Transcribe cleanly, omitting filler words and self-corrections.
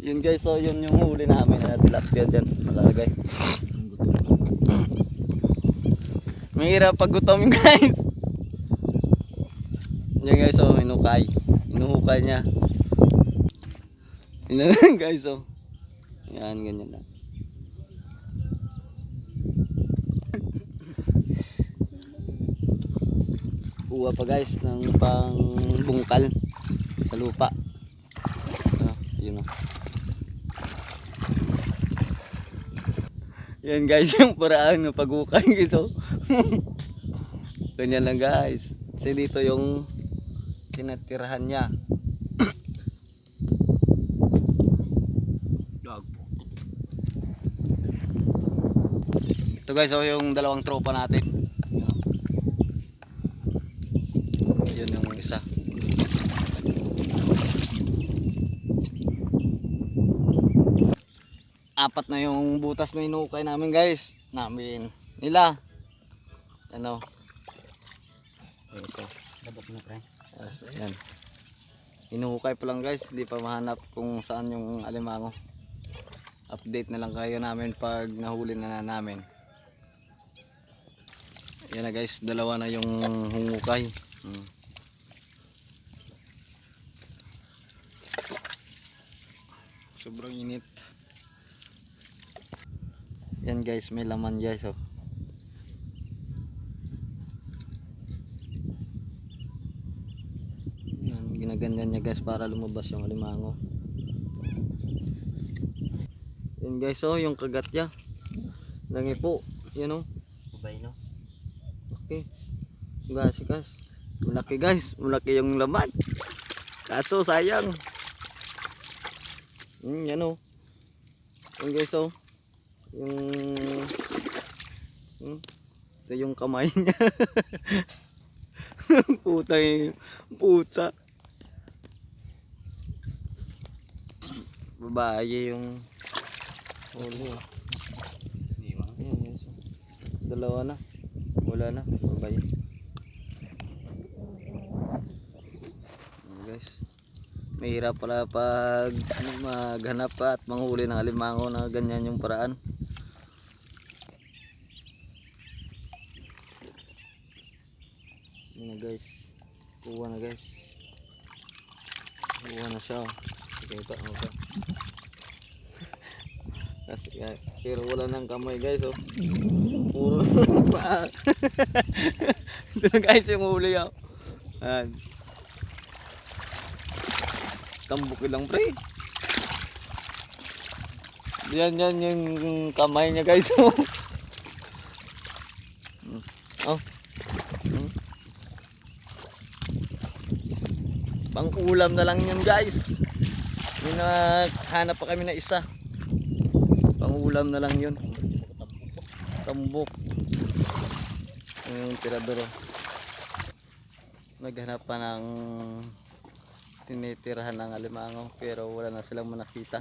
Yun guys, so yun yung huli namin na tilapia dyan. Nakalagay. Mahirap pag gutom guys. Yan guys, so hinukay. Hinuhukay niya. Yan guys, so. Yan, ganyan lang. Kuha pa guys ng pangbungkal sa lupa. Yun o. Yan guys yung paraan ng paghukay guys o. Ganyan lang guys. Kasi dito yung tinatirahan niya. Ito guys o yung dalawang tropa natin. Yun yung isa. Apat na yung butas na hinukay namin guys. Nila. Ano? So, Dabok na pre. so yan. Hinuhukay pa lang guys. Hindi pa mahanap kung saan yung alimango. Update na lang kayo namin pag nahuli na namin. Yan na guys. Dalawa na yung hungukay. Sobrang init. Yan guys, may laman guys oh. Yan, ginaganyan niya guys para lumabas yung alimango. Yan guys oh, yung kagat niya. Langi po, yan oh. Ubay no. Okay. Gasikas. Malaki guys, malaki yung laman. Kaso sayang. Yan o. Yan guys o. Ito yung kamay niya. Puta. Babae yung huli o. Yan guys o. Dalawa na. Wala na. Babae. Yan guys. Mahirap pala pag maghanap pa at manghuli ng alimango na ganyan yung paraan. Yun na guys. Kuha na guys. Kuha na siya. Sige pa. Pero wala nang kamay guys oh. Puro pa. Ito na guys yung huli oh. Ayan. Tambok lang pre. Yan yung kamay niya guys. Oh. Pang ulam na lang yun guys. May nakahanap pa kami na isa. Pang ulam na lang yun. Tambok. Yung tirador. Naghanap pa ng tinitirahan ng alimango pero wala na silang manakita.